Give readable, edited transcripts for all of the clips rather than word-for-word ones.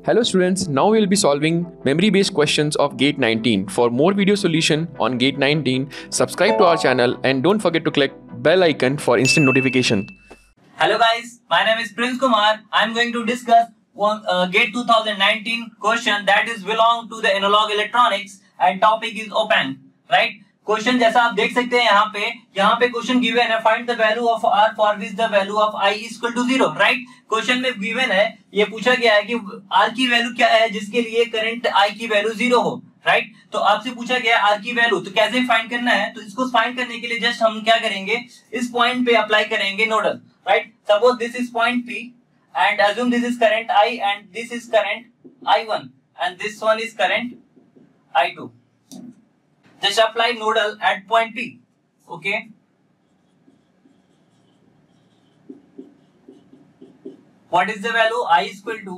Hello students, now we will be solving memory-based questions of GATE 19. For more video solution on GATE 19, subscribe to our channel and don't forget to click bell icon for instant notification. Hello guys, my name is Prince Kumar. I am going to discuss one GATE 2019 question that is belong to the analog electronics and topic is op-amp, right? Question जैसा आप देख सकते हैं यहाँ पे question given है, find the value of R for which the value of I is equal to 0, right? Question में given है, ये पूछा गया है कि आर की वैल्यू क्या है जिसके लिए करंट आई की वैल्यू 0 हो, राइट? तो आपसे पूछा गया आर की वैल्यू, तो कैसे फाइंड करना है? तो इसको फाइंड करने के लिए जस्ट हम क्या करेंगे, इस पॉइंट पे अप्लाई करेंगे nodal, right? Suppose this is point P and assume this is current I and this is current I1 and this one is current I2. Just apply nodal at point P. Okay. What is the value? I is equal to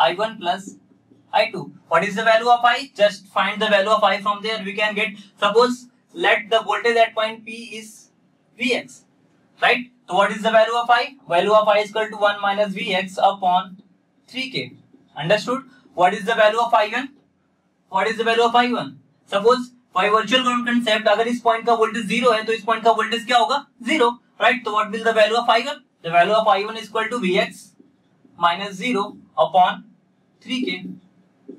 I1 plus I2. What is the value of I? Just find the value of I from there. We can get, suppose let the voltage at point P is Vx, right? So what is the value of I? Value of I is equal to 1 minus Vx upon 3k. Understood? What is the value of I1? What is the value of I1? Suppose by virtual ground concept, अगर इस point का voltage 0 है तो इस point का voltage क्या होगा? 0, right? तो what will the value of I1? The value of I1 is equal to Vx minus 0 upon 3k.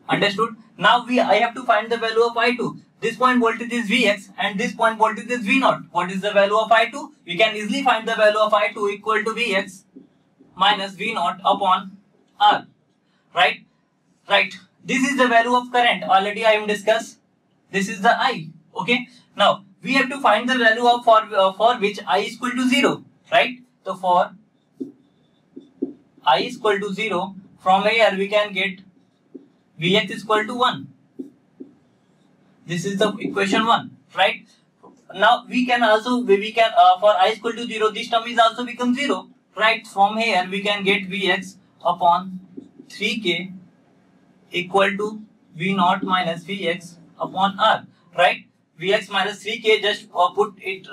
Understood? Now I have to find the value of I2. This point voltage is Vx and this point voltage is V0. What is the value of I2? We can easily find the value of I2 equal to Vx minus V0 upon R, right? Right. This is the value of current. Already I have discussed. This is the I. Okay. Now we have to find the value of for which I is equal to 0. Right. So for I is equal to 0, from here we can get Vx is equal to 1. This is the equation 1. Right. Now we can for I is equal to 0, this term is also become 0. Right. From here we can get Vx upon 3k equal to V0 minus Vx upon R, right? Vx minus 3k, just put it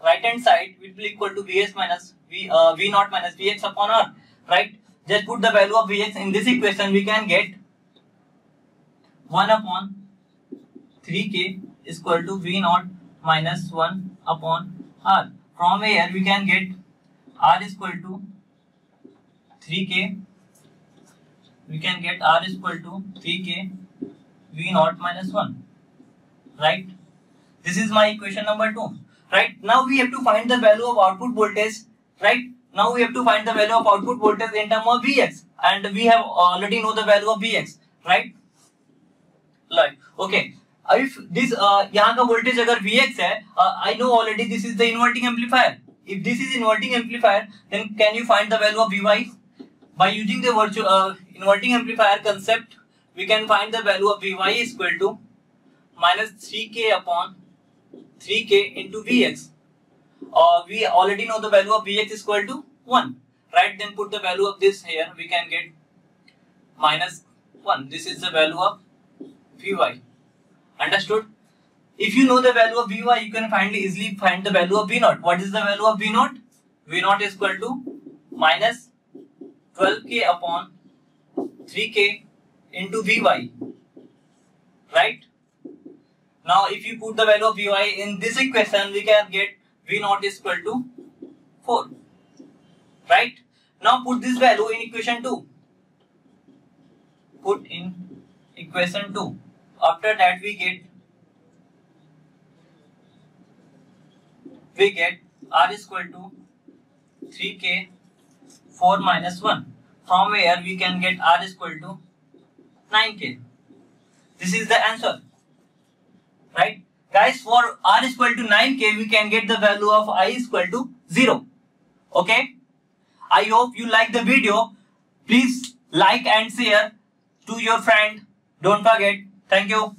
right hand side, it will equal to Vx minus V0 minus Vx upon R, right? Just put the value of Vx in this equation, we can get 1 upon 3k is equal to V0 minus 1 upon R. From here we can get R is equal to 3k. We can get R is equal to 3k V0 minus 1, right? This is my equation number 2, right? Now we have to find the value of output voltage, right? Now we have to find the value of output voltage in terms of Vx, and we have already know the value of Vx, right? Like, okay, if this यहाँ का voltage अगर Vx है, I know already this is the inverting amplifier. If this is inverting amplifier, then can you find the value of Vy? By using the virtual inverting amplifier concept, we can find the value of Vy is equal to minus 3k upon 3k into Vx. We already know the value of Vx is equal to 1, right? Then put the value of this here, we can get minus 1. This is the value of Vy. Understood? If you know the value of Vy, you can easily find the value of V0. What is the value of V0? V0 is equal to minus 12k upon 3k into Vy, right? Now if you put the value of Vy in this equation, we can get V0 is equal to 4, right? Now put this value in equation 2. Put in equation 2. After that we get R is equal to 3k 4 minus 1. From where we can get R is equal to 9k. This is the answer, right? Guys, for R is equal to 9k, we can get the value of I is equal to 0. Okay? I hope you like the video. Please like and share to your friend. Don't forget. Thank you.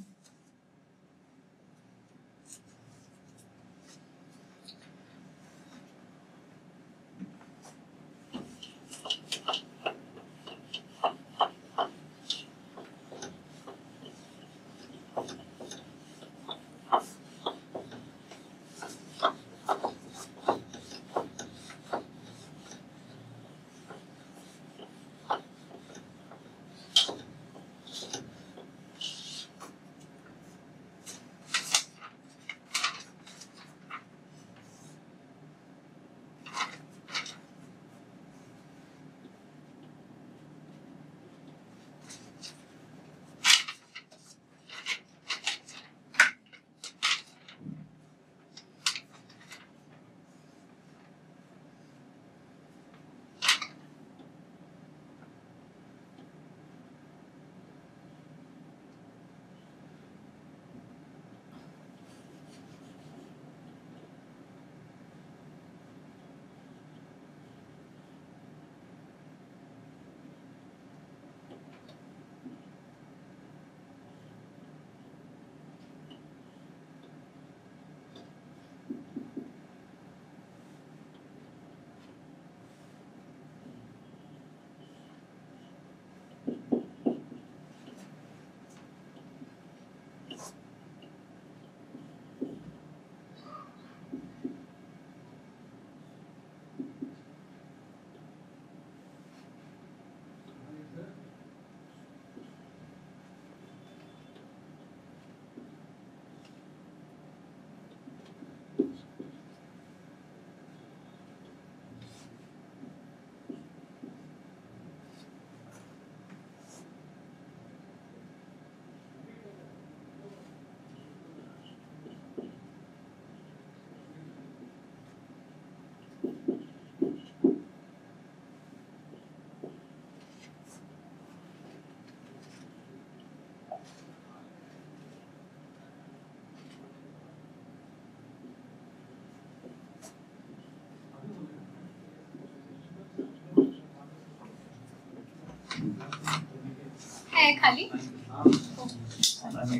है खाली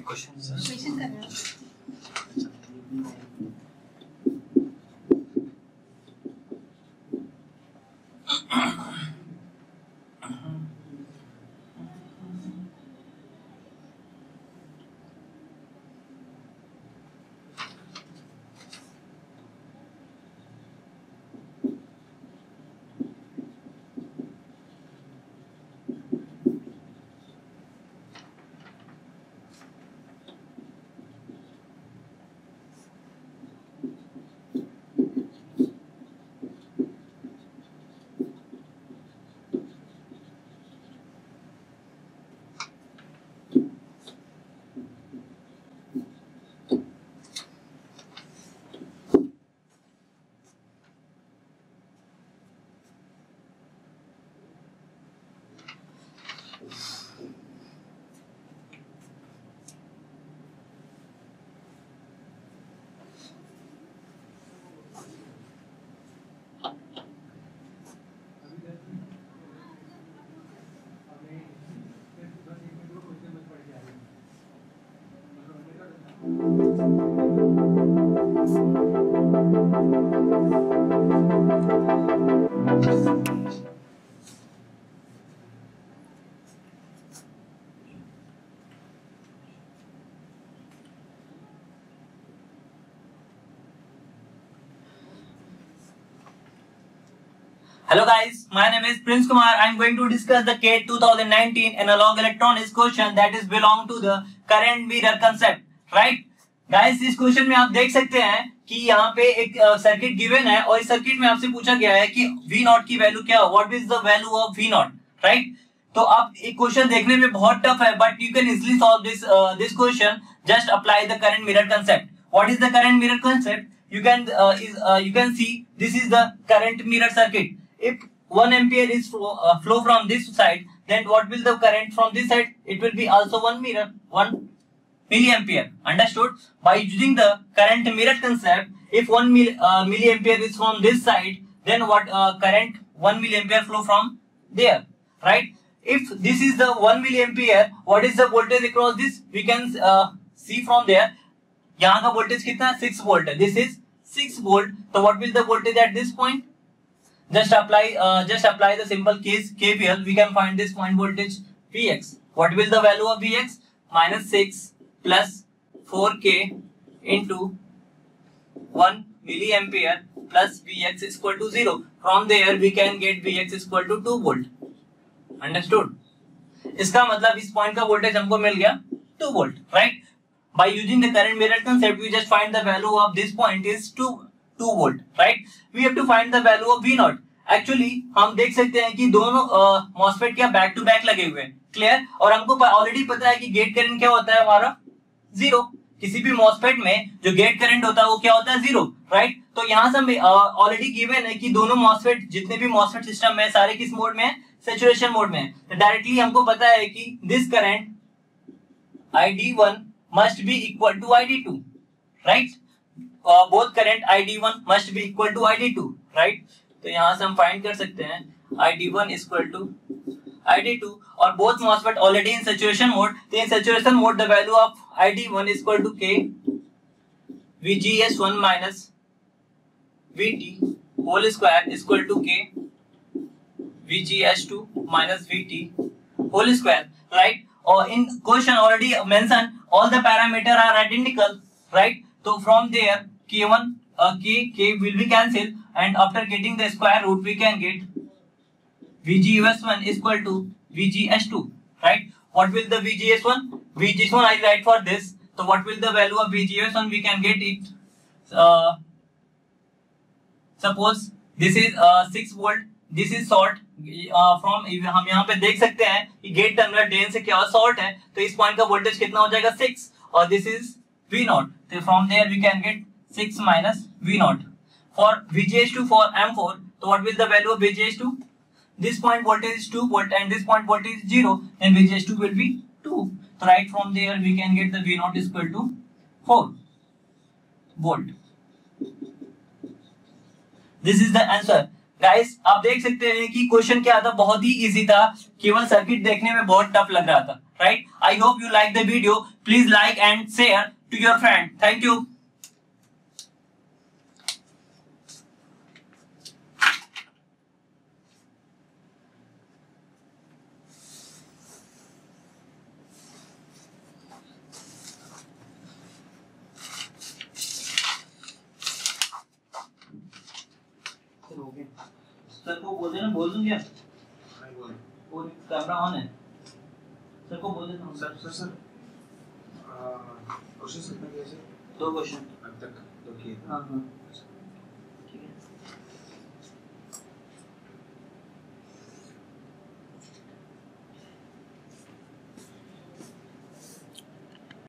question कर रहा Hello guys, my name is Prince Kumar. I am going to discuss the GATE 2019 analog electronics question that is belong to the current mirror concept. Right? Guys, इस question में आप देख सकते हैं कि यहाँ पे एक सर्किट गिवन है और इस सर्किट में आपसे पूछा गया है कि V0 की वैल्यू क्या है, what is the value of V0, right? तो अब एक क्वेश्चन देखने में बहुत टफ है, but you can easily solve this question. Just apply the current mirror concept. What is the current mirror concept? You can see this is the current mirror circuit. If 1 ampere is flow from this side, then what will the current from this side? It will be also 1 milliampere. Understood? By using the current mirror concept, if 1 milliampere is from this side, then what current 1 milliampere flow from there, right? If this is the 1 milliampere, what is the voltage across this? We can see from there. यहाँ का voltage कितना है? 6 volt है. This is 6 volt. So what will the voltage at this point? Just apply the simple case KVL. We can find this point voltage Vx. What will the value of Vx? Minus 6 plus 4k into 1 milliampere plus Vx is equal to 0. From there we can get Vx is equal to 2 volt. Understood? इसका मतलब इस point का voltage हमको मिल गया 2 volt, right? By using the current mirror concept, we just find the value of this point is 2 volt, right? We have to find the value of V0. Actually हम देख सकते हैं कि दोनों MOSFET क्या बैक टू बैक लगे हुए हैं, क्लियर? और हमको ऑलरेडी पता है कि गेट करंट क्या होता है हमारा, 0. किसी भी MOSFET में जो गेट करंट होता है वो क्या होता है, 0, राइट? तो यहाँ से ऑलरेडी गिवन है कि दोनों MOSFET, जितने भी MOSFEट सिस्टम में सारे किस मोड में है, सैचुरेशन मोड में है. तो डायरेक्टली हमको पता है कि this current ID1 must be equal to ID2, right? Both current ID1 must be equal to ID2, right? तो यहाँ से हम फाइंड कर सकते हैं ID1 is equal to ID2 और both MOSFET already in saturation mode. तो in saturation mode the value of ID1 is equal to K VGS1 minus VT whole square is equal to K VGS2 minus VT whole square, right? Or in question already mentioned all the parameters are identical, right? So from there K1 K will be cancelled and after getting the square root we can get VGS1 is equal to VGS2, right? What will the VGS1? VGS1 I write for this. So what will the value of VGS1? We can get it. Suppose this is 6 volt. This is short. From हम यहाँ पे देख सकते हैं कि gate terminal drain से क्या short है, तो इस पॉइंट का वोल्टेज कितना हो जाएगा, 6, और दिस इज V0. तो from there we can get 6 minus V0. For VGS2 for M4, so what will the value of VGS2? This point voltage is 2 volt and this point voltage is 0, then VGS2 will be 2. So right from there we can get the V0 is equal to 4 volt. This is the answer. Guys, आप देख सकते हैं कि question क्या था, बहुत ही easy था, केवल सर्किट देखने में बहुत टफ लग रहा था, right? I hope you like the video. Please like and share to your friend. Thank you. Sir को बोल देना, बोल दूं क्या? नहीं बोल। वो कैमरा ऑन है। सर को बोल देना। सर क्वेश्चन कितने किए सर? 2 क्वेश्चन अब तक 2 किए। हाँ ठीक है।